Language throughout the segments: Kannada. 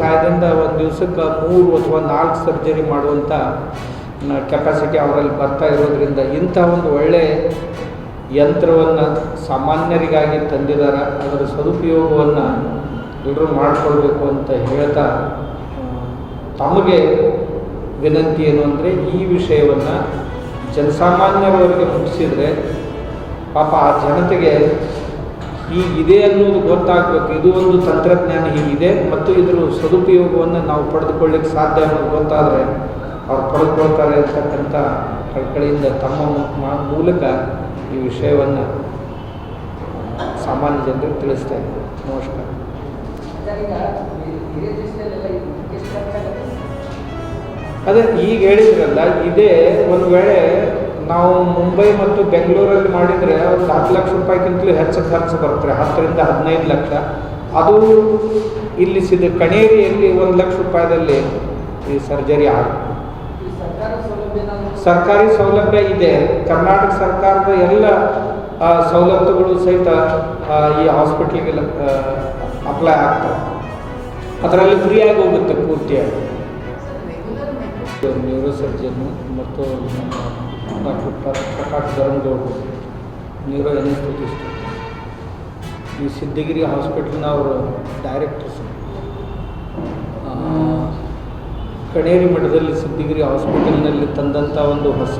ಸಹಾಯದಿಂದ ಒಂದು ದಿವಸಕ್ಕೆ 3 ಅಥವಾ 4 ಸರ್ಜರಿ ಮಾಡುವಂಥ ಕೆಪಾಸಿಟಿ ಅವರಲ್ಲಿ ಬರ್ತಾ ಇರೋದ್ರಿಂದ ಇಂಥ ಒಂದು ಒಳ್ಳೆಯ ಯಂತ್ರವನ್ನು ಸಾಮಾನ್ಯರಿಗಾಗಿ ತಂದಿದ್ದಾರೆ. ಅದರ ಸದುಪಯೋಗವನ್ನು ಎಲ್ಲರೂ ಮಾಡಿಕೊಳ್ಬೇಕು ಅಂತ ಹೇಳ್ತಾ ತಮಗೆ ವಿನಂತಿ ಏನು ಅಂದರೆ ಈ ವಿಷಯವನ್ನು ಜನಸಾಮಾನ್ಯರವರಿಗೆ ಮುಟ್ಟಿಸಿದರೆ ಪಾಪ ಆ ಜನತೆಗೆ ಹೀಗಿದೆ ಅನ್ನೋದು ಗೊತ್ತಾಗಬೇಕು. ಇದು ಒಂದು ತಂತ್ರಜ್ಞಾನ ಹೀಗಿದೆ ಮತ್ತು ಇದರ ಸದುಪಯೋಗವನ್ನು ನಾವು ಪಡೆದುಕೊಳ್ಳಿಕ್ಕೆ ಸಾಧ್ಯ ಅನ್ನೋದು ಗೊತ್ತಾದರೆ ಅವ್ರು ಪಡೆದುಕೊಳ್ತಾರೆ ಅಂತಕ್ಕಂಥ ಕಳಕಳಿಯಿಂದ ತಮ್ಮ ಮೂಲಕ ಈ ವಿಷಯವನ್ನು ಸಾಮಾನ್ಯ ಜನರಿಗೆ ತಿಳಿಸ್ತಾ ಇದ್ದಾರೆ. ನಮಸ್ಕಾರ. ಅದೇ ಈಗ ಹೇಳಿದ್ರಲ್ಲ, ಇದೇ ಒಂದು ವೇಳೆ ನಾವು ಮುಂಬೈ ಮತ್ತು ಬೆಂಗಳೂರಲ್ಲಿ ಮಾಡಿದರೆ ಒಂದು 10 ಲಕ್ಷ ರೂಪಾಯಿಗಿಂತಲೂ ಹೆಚ್ಚು ಖರ್ಚು ಬರುತ್ತೆ, 10 ರಿಂದ 15 ಲಕ್ಷ. ಅದು ಇಲ್ಲಿ ಕಣೇರಿಯಲ್ಲಿ 1 ಲಕ್ಷ ರೂಪಾಯಿದಲ್ಲಿ ಈ ಸರ್ಜರಿ ಆಗುತ್ತೆ. ಸರ್ಕಾರಿ ಸೌಲಭ್ಯ ಇದೆ. ಕರ್ನಾಟಕ ಸರ್ಕಾರದ ಎಲ್ಲ ಸವಲತ್ತುಗಳು ಸಹಿತ ಈ ಹಾಸ್ಪಿಟ್ಲಿಗೆ ಅಪ್ಲೈ ಆಗ್ತವೆ. ಅದರಲ್ಲಿ ಫ್ರೀಯಾಗಿ ಹೋಗುತ್ತೆ ಪೂರ್ತಿಯಾಗಿ. ನ್ಯೂರೋ ಸರ್ಜನ್ನು ಮತ್ತು ಡಾಕ್ಟರ್ ಪ್ರಕಾಶ್ ಧರಂಗೌಡರು ನ್ಯೂರೋ ಎನೆಸ್ಥೆಟಿಸ್ಟ್, ಈ ಸಿದ್ಧಗಿರಿ ಹಾಸ್ಪಿಟ್ಲಿನ ಅವರು ಡೈರೆಕ್ಟರ್ಸ್. ಕಣೇರಿ ಮಠದಲ್ಲಿ ಸಿದ್ಧಗಿರಿ ಹಾಸ್ಪಿಟಲ್ನಲ್ಲಿ ತಂದಂಥ ಒಂದು ಹೊಸ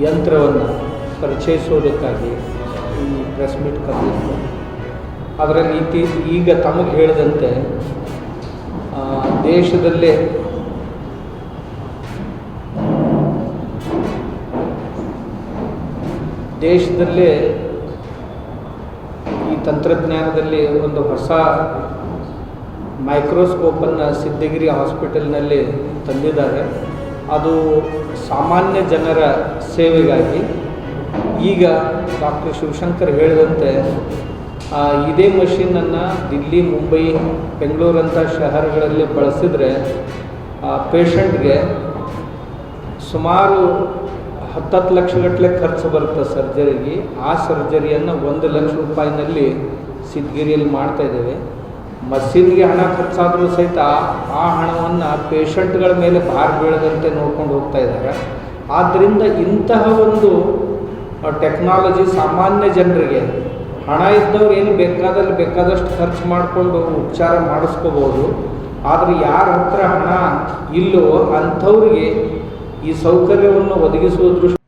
ಯಂತ್ರವನ್ನು ಪರಿಚಯಿಸೋದಕ್ಕಾಗಿ ಈ ಪ್ರೆಸ್ ಮೀಟ್ ಕರೆದಿತ್ತು. ಅದರಲ್ಲಿ ಈಗ ತಮಗೆ ಹೇಳಿದಂತೆ ದೇಶದಲ್ಲೇ ಈ ತಂತ್ರಜ್ಞಾನದಲ್ಲಿ ಒಂದು ಹೊಸ ಮೈಕ್ರೋಸ್ಕೋಪನ್ನು ಸಿದ್ಧಗಿರಿ ಹಾಸ್ಪಿಟಲ್ನಲ್ಲಿ ತಂದಿದ್ದಾರೆ. ಅದು ಸಾಮಾನ್ಯ ಜನರ ಸೇವೆಗಾಗಿ. ಈಗ ಡಾಕ್ಟರ್ ಶಿವಶಂಕರ್ ಹೇಳಿದಂತೆ ಇದೇ ಮಷೀನನ್ನು ದಿಲ್ಲಿ, ಮುಂಬೈ, ಬೆಂಗಳೂರಂಥ ಶಹರಗಳಲ್ಲಿ ಬಳಸಿದರೆ ಪೇಷಂಟ್ಗೆ ಸುಮಾರು 10 ಲಕ್ಷಗಟ್ಟಲೆ ಖರ್ಚು ಬರುತ್ತೆ ಸರ್ಜರಿಗೆ. ಆ ಸರ್ಜರಿಯನ್ನು 1 ಲಕ್ಷ ರೂಪಾಯಿನಲ್ಲಿ ಸಿದ್ಧಗಿರಿಯಲ್ಲಿ ಮಾಡ್ತಾಯಿದ್ದೇವೆ. ಮಷೀನ್ಗೆ ಹಣ ಖರ್ಚಾದರೂ ಸಹಿತ ಆ ಹಣವನ್ನು ಪೇಷಂಟ್ಗಳ ಮೇಲೆ ಭಾರ ಬೀಳದಂತೆ ನೋಡ್ಕೊಂಡು ಹೋಗ್ತಾ ಇದ್ದಾರೆ. ಆದ್ದರಿಂದ ಇಂತಹ ಒಂದು ಟೆಕ್ನಾಲಜಿ ಸಾಮಾನ್ಯ ಜನರಿಗೆ, ಹಣ ಇದ್ದವ್ರು ಏನು ಬೇಕಾದಷ್ಟು ಖರ್ಚು ಮಾಡಿಕೊಂಡು ಉಪಚಾರ ಮಾಡಿಸ್ಕೋಬೋದು. ಆದರೆ ಯಾರ ಹತ್ರ ಹಣ ಇಲ್ಲವೋ ಅಂಥವ್ರಿಗೆ ಈ ಸೌಕರ್ಯವನ್ನು ಒದಗಿಸುವ ದೃಷ್ಟಿ